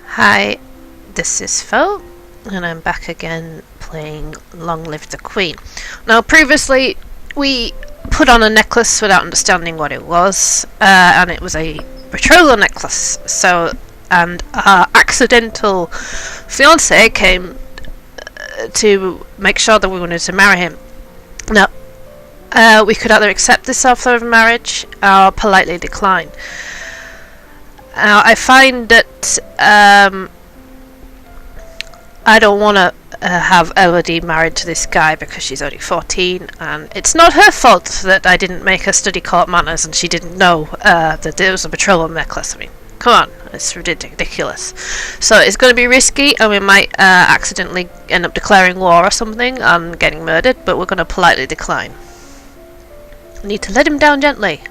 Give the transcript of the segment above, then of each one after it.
Hi, this is Pho, and I'm back again playing Long Live the Queen. Now, previously, we put on a necklace without understanding what it was, and it was a betrothal necklace. And our accidental fiance came to make sure that we wanted to marry him. Now, we could either accept this offer of marriage or politely decline. Now, I find that I don't want to have Elodie married to this guy because she's only 14, and it's not her fault that I didn't make her study court manners and she didn't know that it was a betrothal necklace. I mean, come on, it's ridiculous. So it's going to be risky, and we might accidentally end up declaring war or something and getting murdered, but we're going to politely decline. We need to let him down gently.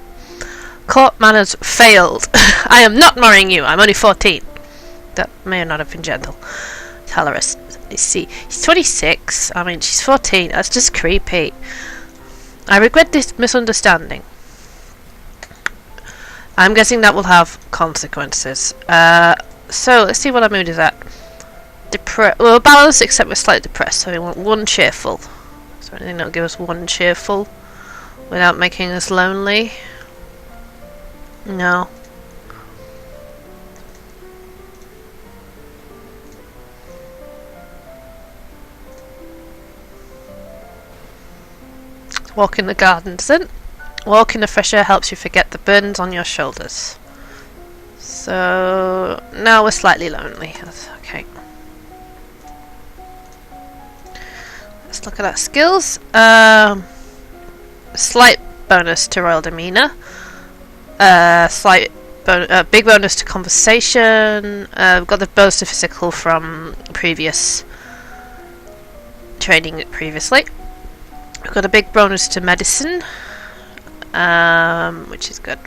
Court manners failed. I am not marrying you. I'm only 14. That may not have been gentle. Tell her. You see, he's 26. I mean, she's 14. That's just creepy. I regret this misunderstanding. I'm guessing that will have consequences. So let's see what our mood is at. Well, balanced, except we're slightly depressed. So we want one cheerful. Is there anything that will give us one cheerful without making us lonely? No. Walk in the garden, doesn't it? Walk in the fresh air helps you forget the burdens on your shoulders. So now we're slightly lonely. That's okay. Let's look at our skills. Slight bonus to royal demeanour. Big bonus to conversation. We've got the bonus to physical from previous training previously. We've got a big bonus to medicine, which is good.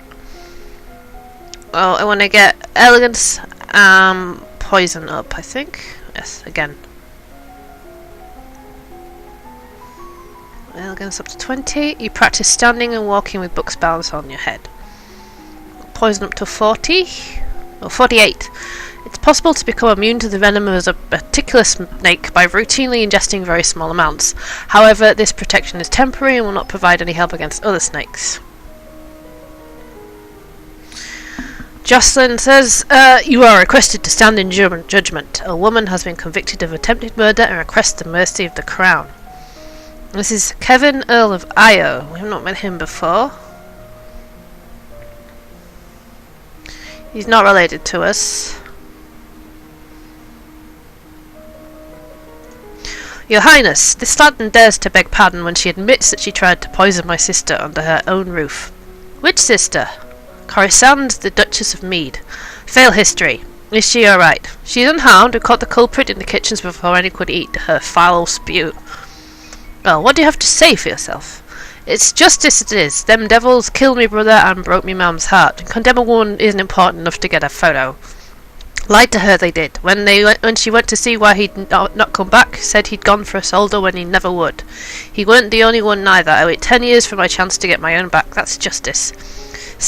Oh, I want to get elegance, poison up, I think. Yes, again. Elegance up to 20. You practice standing and walking with books balanced on your head. Poison up to 40 or 48. It's possible to become immune to the venom of a particular snake by routinely ingesting very small amounts. However, this protection is temporary and will not provide any help against other snakes. Jocelyn says, you are requested to stand in judgment. A woman has been convicted of attempted murder and requests the mercy of the crown. This is Kevin, Earl of Io. We have not met him before. He's not related to us. Your Highness, this Stanton dares to beg pardon when she admits that she tried to poison my sister under her own roof. Which sister? Corisande, the Duchess of Mead. Fail history. Is she alright? She is unharmed. We caught the culprit in the kitchens before any could eat her foul spew. Well, what do you have to say for yourself? It's justice it is. Them devils killed me brother and broke me mum's heart. Condemn a woman isn't important enough to get a photo. Lied to her they did. When she went to see why he'd not come back, said he'd gone for a soldier when he never would. He weren't the only one neither. I wait 10 years for my chance to get my own back. That's justice.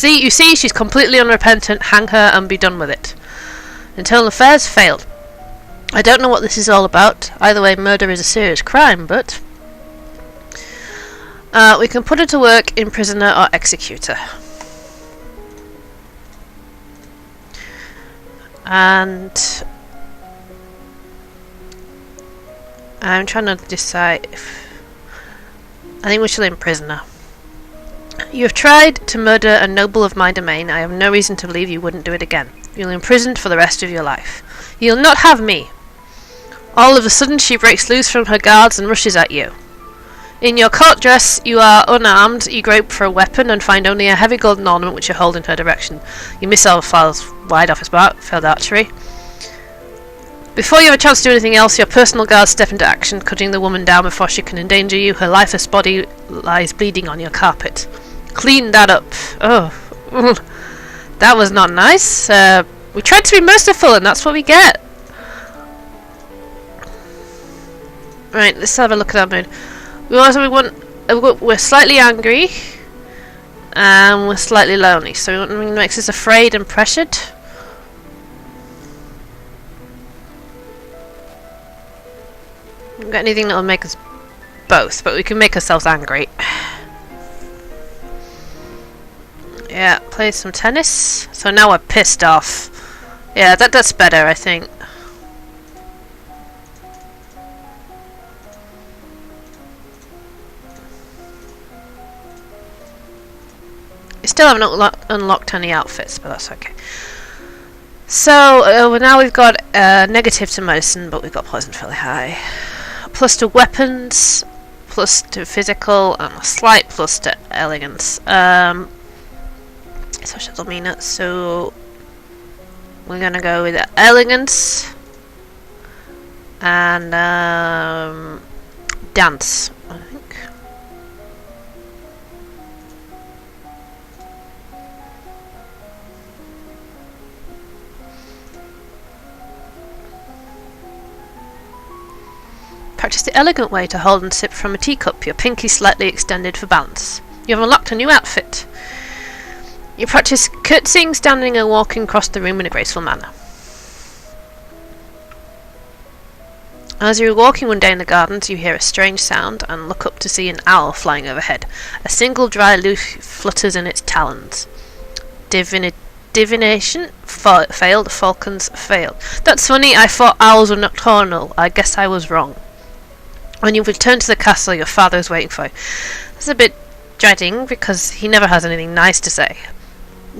You see, she's completely unrepentant. Hang her and be done with it. Internal affairs failed. I don't know what this is all about. Either way, murder is a serious crime, but... we can put her to work in prisoner or executor. And I'm trying to decide if I think we shall imprison her. You have tried to murder a noble of my domain. I have no reason to believe you wouldn't do it again. You'll be imprisoned for the rest of your life. You'll not have me. All of a sudden she breaks loose from her guards and rushes at you. In your court dress, you are unarmed, you grope for a weapon and find only a heavy golden ornament which you hold in her direction. Your missile flies wide off his mark, failed archery. Before you have a chance to do anything else, your personal guards step into action, cutting the woman down before she can endanger you. Her lifeless body lies bleeding on your carpet. Clean that up. Oh, that was not nice. We tried to be merciful and that's what we get. Right, let's have a look at our mood. We're slightly angry, and we're slightly lonely. So we want something that makes us afraid and pressured. Haven't got anything that will make us both, but we can make ourselves angry. Yeah, play some tennis. So now we're pissed off. Yeah, that's better, I think. We still haven't unlocked any outfits, but that's okay. So now we've got negative to medicine, but we've got poison fairly high. Plus to weapons, plus to physical, and a slight plus to elegance. Social demeanor. So we're gonna go with elegance and dance, I think. Practice the elegant way to hold and sip from a teacup, your pinky slightly extended for balance. You have unlocked a new outfit. You practice curtsying, standing and walking across the room in a graceful manner. As you're walking one day in the gardens, you hear a strange sound and look up to see an owl flying overhead. A single dry leaf flutters in its talons. Divination failed, falcons failed. That's funny, I thought owls were nocturnal. I guess I was wrong. When you return to the castle, your father is waiting for you. It's a bit dreading because he never has anything nice to say.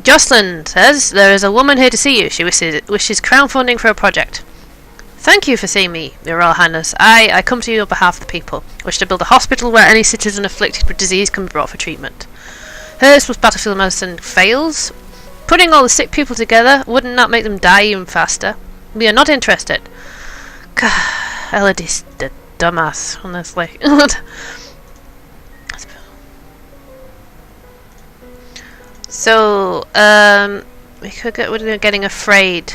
Jocelyn says, there is a woman here to see you. She wishes crowdfunding for a project. Thank you for seeing me, Your Royal Highness. I come to you on behalf of the people. I wish to build a hospital where any citizen afflicted with disease can be brought for treatment. Hers was battlefield medicine fails. Putting all the sick people together, wouldn't that make them die even faster? We are not interested. Elodie's the dumbass, honestly. So, we're getting afraid.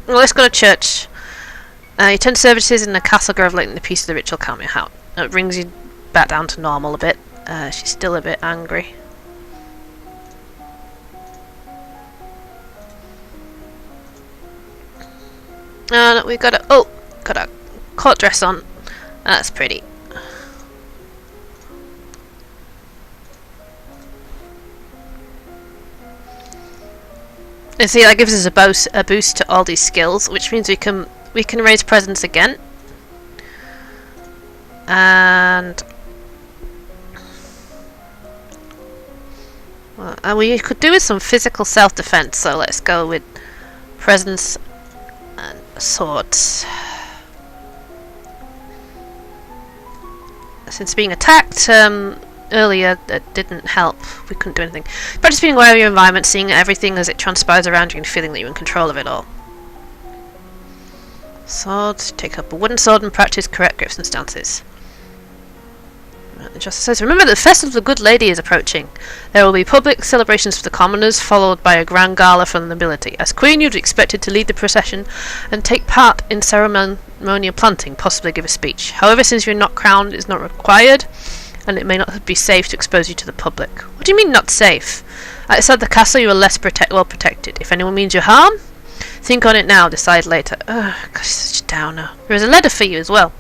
Well, let's go to church. You attend services in the castle grove late in the piece of the ritual calm your heart. It brings you back down to normal a bit. She's still a bit angry. And we got a court dress on. That's pretty. And see, that gives us a boost to all these skills, which means we can raise presence again. And well, we could do with some physical self-defense, so let's go with presence and swords. Since being attacked earlier, that didn't help. We couldn't do anything. Practice being aware of your environment, seeing everything as it transpires around you and feeling that you're in control of it all. Sword. Take up a wooden sword and practice correct grips and stances. The Justice says, remember that the Festival of the Good Lady is approaching. There will be public celebrations for the commoners, followed by a grand gala for the nobility. As Queen, you'd be expected to lead the procession and take part in ceremonial planting, possibly give a speech. However, since you're not crowned, it's not required, and it may not be safe to expose you to the public. What do you mean, not safe? Outside the castle, you are less well protected. If anyone means you harm, think on it now, decide later. Ugh, gosh, such a downer. There is a letter for you as well.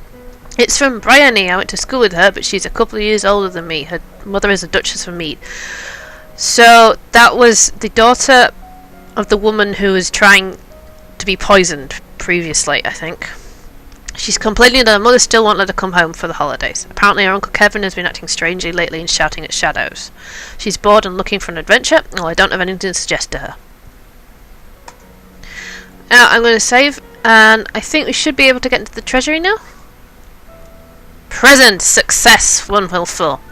It's from Bryony. I went to school with her, but she's a couple of years older than me. Her mother is a Duchess of Mead. So that was the daughter of the woman who was trying to be poisoned previously, I think. She's complaining that her mother still won't let her come home for the holidays. Apparently her Uncle Kevin has been acting strangely lately and shouting at shadows. She's bored and looking for an adventure, and I don't have anything to suggest to her. Now I'm going to save, and I think we should be able to get into the treasury now. Present! Success! 1 will fall.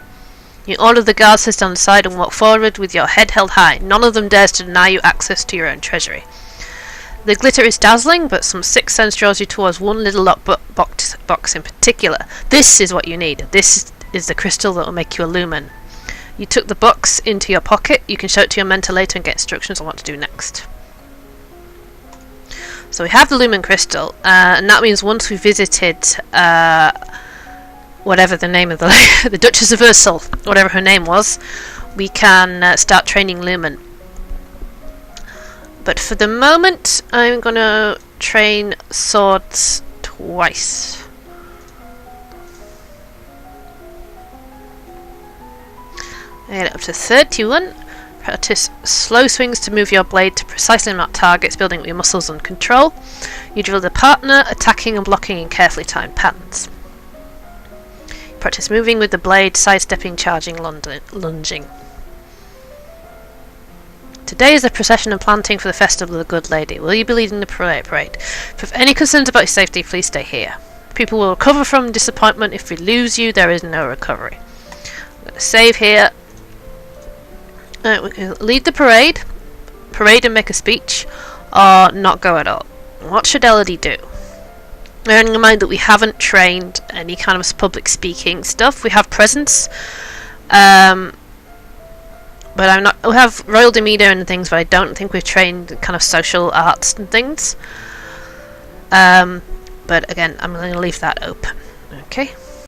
You order the guards to stand aside and walk forward with your head held high. None of them dares to deny you access to your own treasury. The glitter is dazzling, but some sixth sense draws you towards one little lock box in particular. This is what you need. This is the crystal that will make you a lumen. You took the box into your pocket. You can show it to your mentor later and get instructions on what to do next. So we have the lumen crystal, and that means once we visited whatever the name of the Duchess of Ursel, whatever her name was, we can start training lumen. But for the moment, I'm gonna train swords twice. And up to 31. Practice slow swings to move your blade to precisely mark targets, building up your muscles and control. You drill the partner, attacking and blocking in carefully timed patterns. Practice moving with the blade, sidestepping, charging, lunging. Today is the procession and planting for the Festival of the Good Lady. Will you be leading the parade? If you have any concerns about your safety, please stay here. People will recover from disappointment. If we lose you, there is no recovery. I'm going to save here. We can lead the parade and make a speech, or not go at all. What should Elodie do? Bearing in mind that we haven't trained any kind of public speaking stuff. We have presence. But I'm not. We have royal demeanour and things, but I don't think we've trained kind of social arts and things. But again, I'm going to leave that open. Okay.